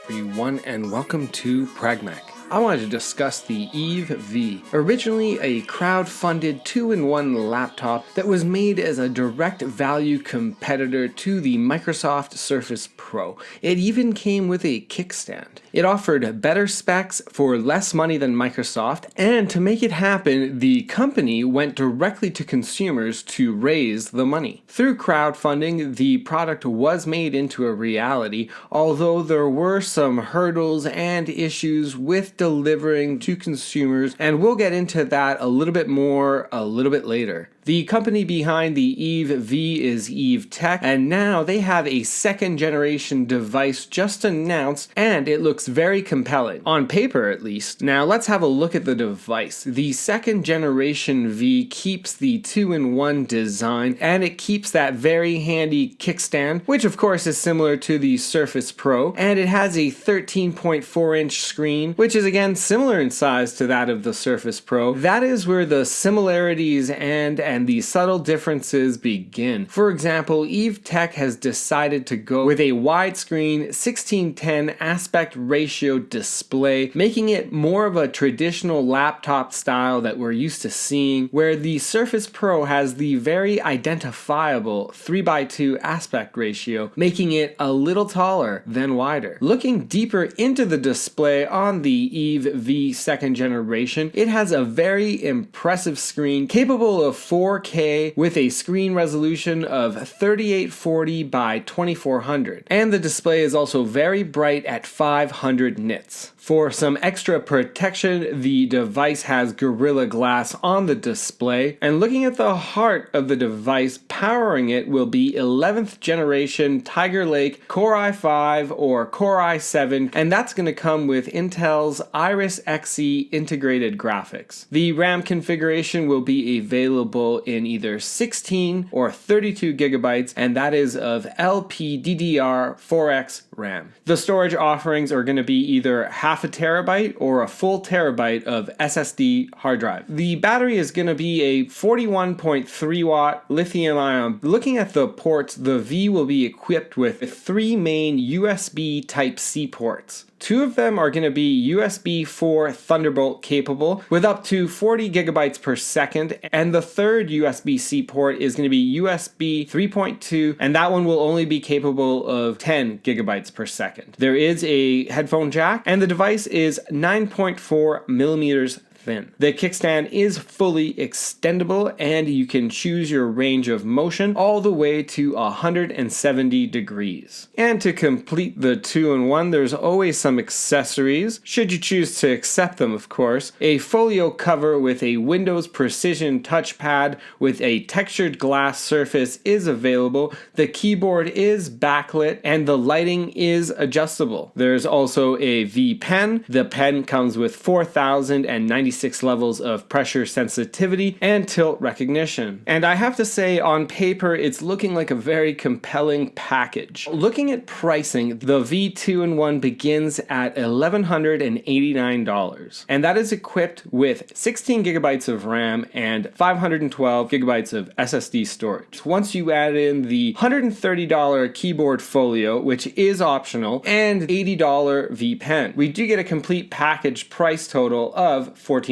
Everyone, and welcome to Pragmach. I wanted to discuss the Eve V, originally a crowd-funded 2-in-1 laptop that was made as a direct value competitor to the Microsoft Surface Pro. It even came with a kickstand. It offered better specs for less money than Microsoft, and to make it happen, the company went directly to consumers to raise the money. Through crowdfunding, the product was made into a reality, although there were some hurdles and issues with delivering to consumers, and we'll get into that a little bit more a little bit later. The company behind the Eve V is Eve Tech, and now they have a second generation device just announced, and it looks very compelling, on paper at least. Now let's have a look at the device. The second generation V keeps the 2-in-1 design, and it keeps that very handy kickstand, which of course is similar to the Surface Pro, and it has a 13.4-inch screen, which is again similar in size to that of the Surface Pro. That is where the similarities and the subtle differences begin. For example, Eve Tech has decided to go with a widescreen 16:10 aspect ratio display, making it more of a traditional laptop style that we're used to seeing, where the Surface Pro has the very identifiable 3:2 aspect ratio, making it a little taller than wider. Looking deeper into the display on the Eve V second generation, it has a very impressive screen capable of 4K with a screen resolution of 3840 by 2400, and the display is also very bright at 500 nits. For some extra protection, the device has Gorilla Glass on the display, and looking at the heart of the device, powering it will be 11th generation Tiger Lake Core i5 or Core i7, and that's going to come with Intel's Iris Xe integrated graphics. The RAM configuration will be available in either 16 or 32 gigabytes, and that is of LPDDR4X RAM. The storage offerings are going to be either half a terabyte or a full terabyte of SSD hard drive. The battery is going to be a 41.3 watt lithium ion. Looking at the ports, the V will be equipped with 3 main USB Type-C ports. 2 of them are going to be USB 4 Thunderbolt capable with up to 40 gigabytes per second, and the third USB-C port is going to be USB 3.2, and that one will only be capable of 10 gigabytes per second. There is a headphone jack, and the device is 9.4 millimeters thin. The kickstand is fully extendable, and you can choose your range of motion all the way to 170 degrees. And to complete the 2-in-1, there's always some accessories, should you choose to accept them, of course. A folio cover with a Windows Precision touchpad with a textured glass surface is available. The keyboard is backlit, and the lighting is adjustable. There's also a V pen. The pen comes with 4,096 levels of pressure sensitivity and tilt recognition. And I have to say, on paper, it's looking like a very compelling package. Looking at pricing, the V2-in-1 begins at $1,189, and that is equipped with 16 gigabytes of RAM and 512 gigabytes of SSD storage. Once you add in the $130 keyboard folio, which is optional, and $80 V pen, we do get a complete package price total of $1,400.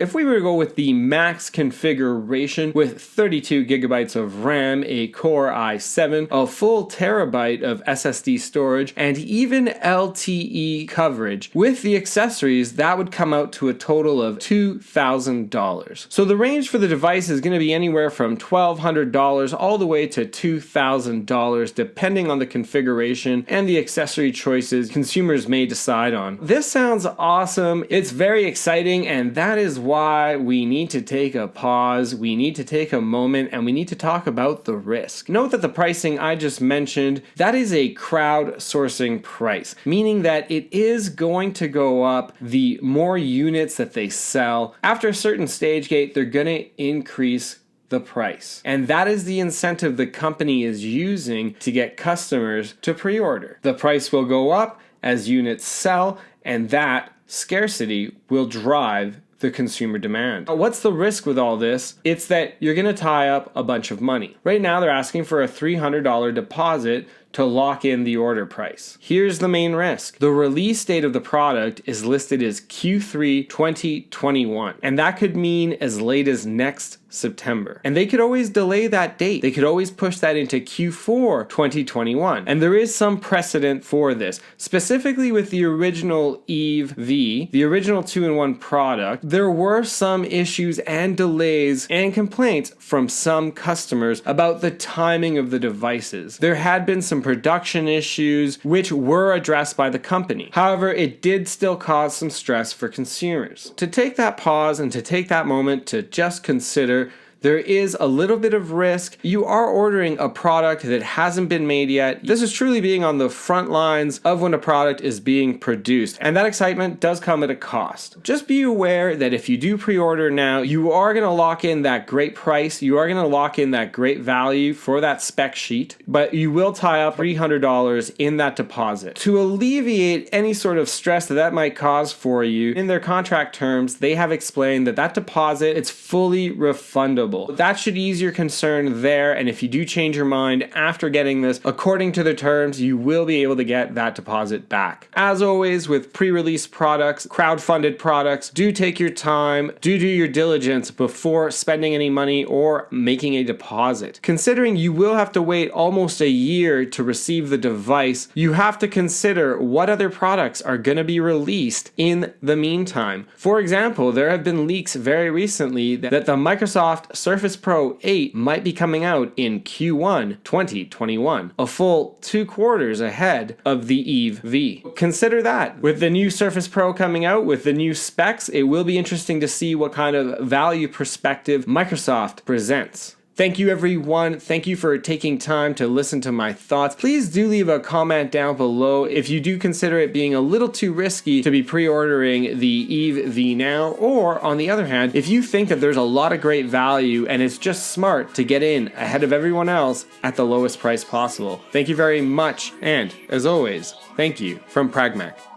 If we were to go with the max configuration with 32 gigabytes of RAM, a Core i7, a full terabyte of SSD storage, and even LTE coverage, with the accessories, that would come out to a total of $2,000. So the range for the device is going to be anywhere from $1,200 all the way to $2,000, depending on the configuration and the accessory choices consumers may decide on. This sounds awesome. It's very exciting, and that is why we need to take a pause, we need to take a moment, and we need to talk about the risk. Note that the pricing I just mentioned, that is a crowdsourcing price, meaning that it is going to go up the more units that they sell. After a certain stage gate, they're going to increase the price. And that is the incentive the company is using to get customers to pre-order. The price will go up as units sell, and that scarcity will drive the consumer demand. What's the risk with all this? It's that you're going to tie up a bunch of money. Right now they're asking for a $300 deposit to lock in the order price. Here's the main risk. The release date of the product is listed as Q3 2021, and that could mean as late as next September. And they could always delay that date. They could always push that into Q4 2021. And there is some precedent for this. Specifically with the original Eve V, the original 2-in-1 product, there were some issues and delays and complaints from some customers about the timing of the devices. There had been some production issues which were addressed by the company. However, it did still cause some stress for consumers. To take that pause and to take that moment to just consider, there is a little bit of risk. You are ordering a product that hasn't been made yet. This is truly being on the front lines of when a product is being produced, and that excitement does come at a cost. Just be aware that if you do pre-order now, you are going to lock in that great price, you are going to lock in that great value for that spec sheet, but you will tie up $300 in that deposit. To alleviate any sort of stress that might cause for you, in their contract terms, they have explained that that deposit, it's fully refundable. That should ease your concern there, and if you do change your mind after getting this, according to the terms, you will be able to get that deposit back. As always with pre-release products, crowd-funded products, do take your time, do your diligence before spending any money or making a deposit. Considering you will have to wait almost a year to receive the device, you have to consider what other products are going to be released in the meantime. For example, there have been leaks very recently that the Microsoft Surface Pro 8 might be coming out in Q1 2021, a full 2 quarters ahead of the Eve V. Consider that. With the new Surface Pro coming out, with the new specs, it will be interesting to see what kind of value perspective Microsoft presents. Thank you everyone. Thank you for taking time to listen to my thoughts. Please do leave a comment down below if you do consider it being a little too risky to be pre-ordering the Eve V now, or on the other hand, if you think that there's a lot of great value and it's just smart to get in ahead of everyone else at the lowest price possible. Thank you very much, and as always, thank you from Pragmach.